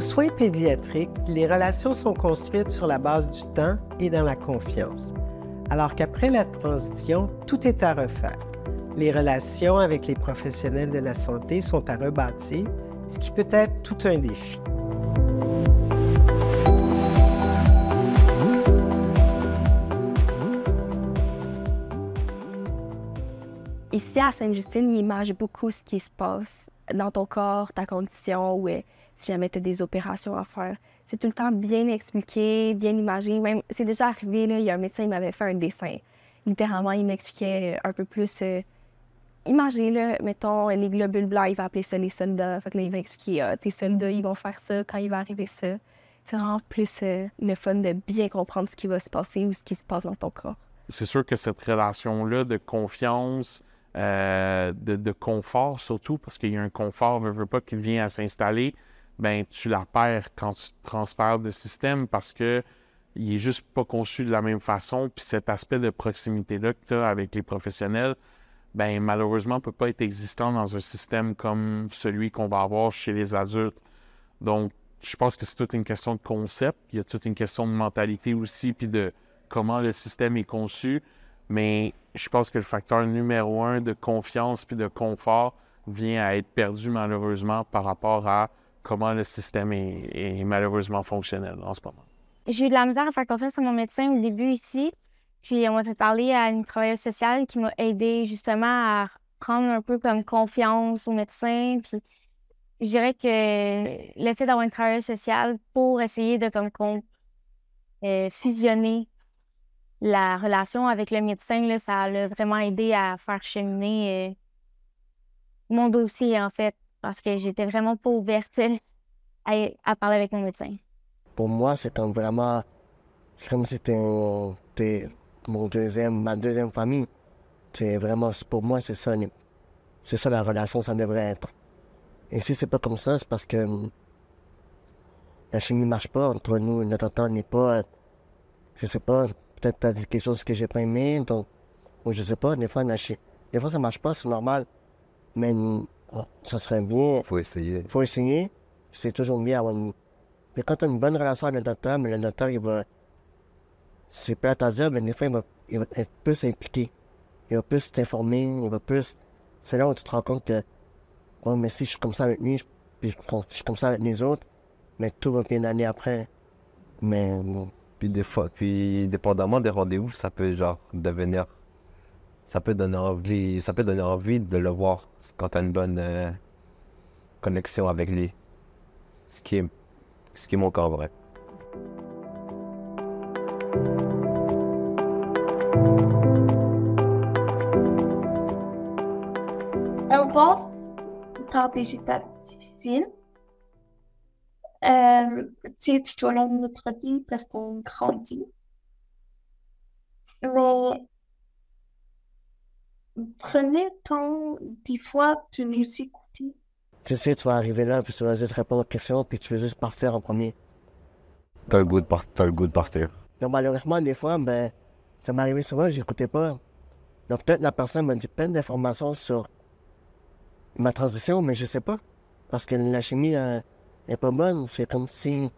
soins pédiatriques, les relations sont construites sur la base du temps et dans la confiance. Alors qu'après la transition, tout est à refaire. Les relations avec les professionnels de la santé sont à rebâtir, ce qui peut être tout un défi. Ici, à Sainte-Justine, il image beaucoup ce qui se passe dans ton corps, ta condition, ou si jamais tu as des opérations à faire. C'est tout le temps bien expliqué, bien imagé. Même, c'est déjà arrivé, là, il y a un médecin qui m'avait fait un dessin. Littéralement, il m'expliquait un peu plus imagé, là, mettons, les globules blancs, il va appeler ça les soldats. Fait que là, il va expliquer, tes soldats, ils vont faire ça quand il va arriver ça. C'est vraiment plus le fun de bien comprendre ce qui va se passer ou ce qui se passe dans ton corps. C'est sûr que cette relation-là de confiance, de confort surtout, parce qu'il y a un confort, veut pas, qui vient à s'installer, ben tu la perds quand tu transfères de système parce que il est juste pas conçu de la même façon. Puis cet aspect de proximité-là que tu as avec les professionnels, ben malheureusement, peut pas être existant dans un système comme celui qu'on va avoir chez les adultes. Donc, je pense que c'est toute une question de concept. Il y a toute une question de mentalité aussi, puis de comment le système est conçu. Mais je pense que le facteur numéro 1 de confiance puis de confort vient à être perdu malheureusement par rapport à comment le système est malheureusement fonctionnel en ce moment. J'ai eu de la misère à faire confiance à mon médecin au début ici. Puis on m'a fait parler à une travailleuse sociale qui m'a aidée justement à prendre un peu comme confiance au médecin. Puis je dirais que le fait d'avoir une travailleuse sociale pour essayer de fusionner la relation avec le médecin, là, ça l'a vraiment aidé à faire cheminer mon dossier, en fait, parce que j'étais vraiment pas ouverte à parler avec mon médecin. Pour moi, c'est comme vraiment, c'est comme si c'était ma deuxième famille. C'est vraiment, pour moi, c'est ça la relation, ça devrait être. Et si c'est pas comme ça, c'est parce que la chimie marche pas entre nous, notre entente n'est pas, je sais pas, peut-être t'as dit quelque chose que j'ai pas aimé, donc, ou je sais pas, des fois ça marche pas, c'est normal, mais ça serait bien. Faut essayer. Faut essayer, c'est toujours bien avoir mais quand t'as une bonne relation avec le docteur, mais le docteur, c'est plate à dire, mais des fois, il va être plus impliqué. Il va plus t'informer, c'est là où tu te rends compte que, bon, mais si je suis comme ça avec lui, puis je suis comme ça avec les autres, mais tout va bien aller après. Mais bon. Puis des fois, dépendamment des rendez-vous, ça peut donner envie de le voir quand tu as une bonne connexion avec lui. Ce qui est mon cas vrai. On passe par des étapes difficiles. Tout au long de notre vie parce qu'on grandit. Mais prenez le temps, des fois, de nous écouter. Tu sais, tu vas arriver là, puis tu vas juste répondre aux questions, puis tu veux juste partir en premier. T'as le goût de partir. Donc malheureusement, des fois, ça m'est arrivé souvent, j'écoutais pas. Donc peut-être la personne m'a dit plein d'informations sur ma transition, mais je sais pas. Parce que la chimie est pas bonne. C'est comme si,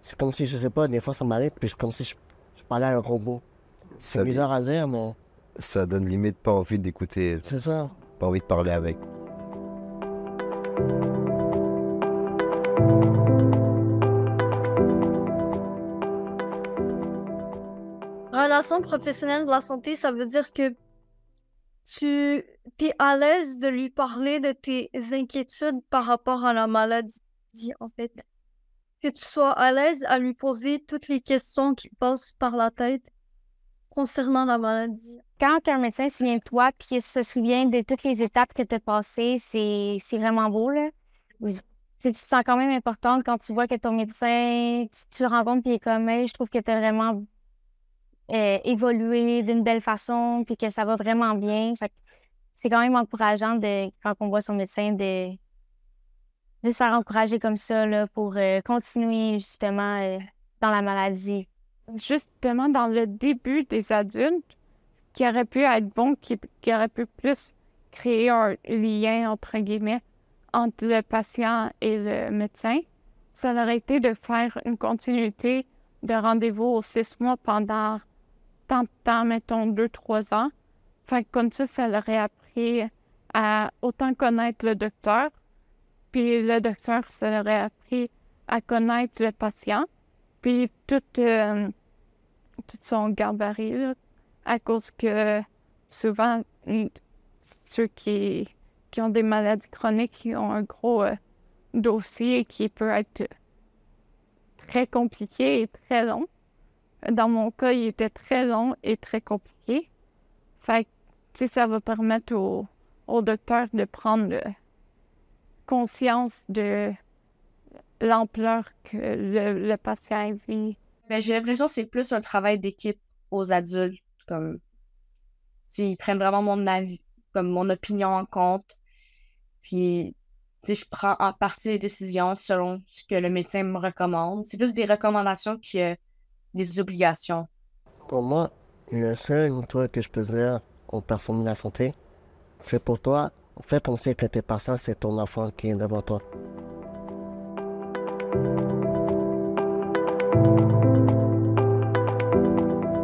je sais pas, des fois ça m'arrive, puis c'est comme si je parlais à un robot. C'est bizarre à dire, mais... Ça donne limite pas envie d'écouter. C'est ça. Pas envie de parler avec. Relation professionnelle de la santé, ça veut dire que tu es à l'aise de lui parler de tes inquiétudes par rapport à la maladie, en fait. Que tu sois à l'aise à lui poser toutes les questions qui passent par la tête concernant la maladie. Quand un médecin se souvient de toi et qu'il se souvient de toutes les étapes que tu as passées, c'est vraiment beau, là. Tu te sens quand même importante quand tu vois que ton médecin, tu le rencontres et il est comme, hey, je trouve que tu as vraiment évolué d'une belle façon puis que ça va vraiment bien. Fait que c'est quand même encourageant quand on voit son médecin de se faire encourager comme ça là, pour continuer justement dans la maladie. Justement, dans le début des adultes, ce qui aurait pu être bon, qui aurait pu plus créer un lien, entre guillemets, entre le patient et le médecin, ça aurait été de faire une continuité de rendez-vous aux 6 mois pendant tant de temps, mettons 2-3 ans. Fait que comme ça leur aurait appris à autant connaître le docteur, puis le docteur, ça leur aurait appris à connaître le patient, puis tout son gabarit, là, à cause que souvent, ceux qui ont des maladies chroniques, ils ont un gros dossier qui peut être très compliqué et très long. Dans mon cas, il était très long et très compliqué. Fait que, ça va permettre au docteur de prendre conscience de l'ampleur que le patient vit. Ben, j'ai l'impression que c'est plus un travail d'équipe aux adultes, comme ils prennent vraiment mon avis, comme mon opinion en compte. Puis, je prends en partie les décisions selon ce que le médecin me recommande. C'est plus des recommandations que des obligations. Pour moi, le seul truc que je peux dire aux personnes de la santé, c'est pour toi, fais comme si que tes patients, c'est ton enfant qui est devant toi.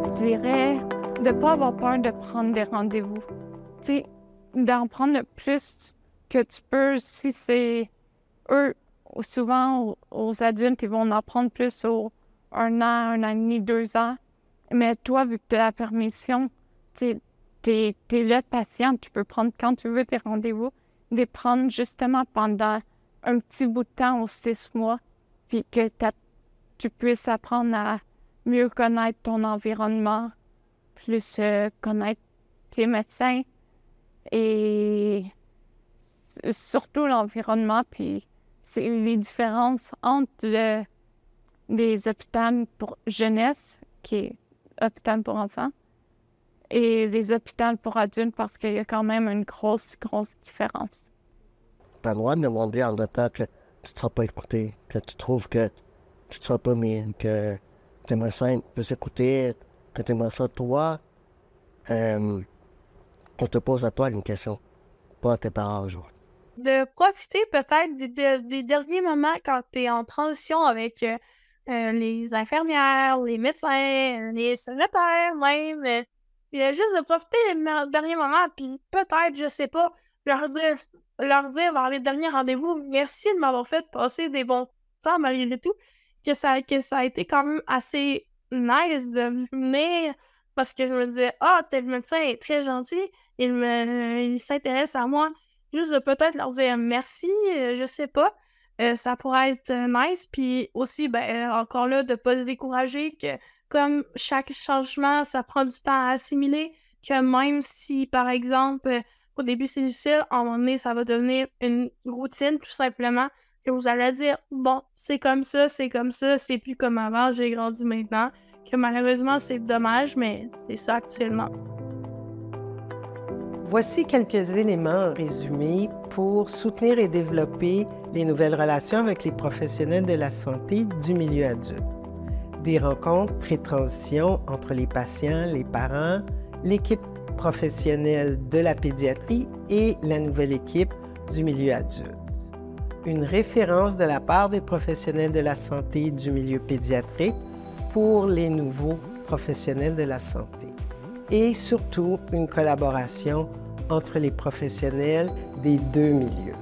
Je dirais de ne pas avoir peur de prendre des rendez-vous. D'en prendre le plus que tu peux. Si c'est eux, souvent aux adultes, ils vont en prendre plus aux 1 an, 1 an et demi, 2 ans. Mais toi, vu que tu as la permission, t'es le patient, tu peux prendre quand tu veux tes rendez-vous, les prendre justement pendant un petit bout de temps aux 6 mois, puis que tu puisses apprendre à mieux connaître ton environnement, plus connaître tes médecins et surtout l'environnement, puis c'est les différences entre les hôpitaux pour jeunesse, qui est hôpital pour enfants, et les hôpitaux pour adultes, parce qu'il y a quand même une grosse différence. Tu as le droit de demander en temps que tu ne seras pas écouté, que tu trouves que tu ne seras pas mis, que tes médecins peuvent s'écouter, que tu aimerais ça, toi, qu'on te pose à toi une question, pas à tes parents aujourd'hui. De profiter peut-être des derniers moments quand tu es en transition avec les infirmières, les médecins, les secrétaires même. Juste de profiter des derniers moments, puis peut-être, je sais pas, leur dire vers les derniers rendez-vous, merci de m'avoir fait passer des bons temps malgré tout, que ça a été quand même assez nice de venir, parce que je me disais, tel médecin est très gentil, il s'intéresse à moi. Juste de peut-être leur dire merci, je sais pas, ça pourrait être nice. Puis aussi, encore là, de pas se décourager que comme chaque changement, ça prend du temps à assimiler, que même si, par exemple, au début c'est difficile, à un moment donné, ça va devenir une routine tout simplement, que vous allez dire, bon, c'est comme ça, c'est plus comme avant, j'ai grandi maintenant, que malheureusement c'est dommage, mais c'est ça actuellement. Voici quelques éléments en résumé pour soutenir et développer les nouvelles relations avec les professionnels de la santé du milieu adulte. Des rencontres pré-transition entre les patients, les parents, l'équipe professionnelle de la pédiatrie et la nouvelle équipe du milieu adulte. Une référence de la part des professionnels de la santé du milieu pédiatrique pour les nouveaux professionnels de la santé. Et surtout une collaboration entre les professionnels des deux milieux.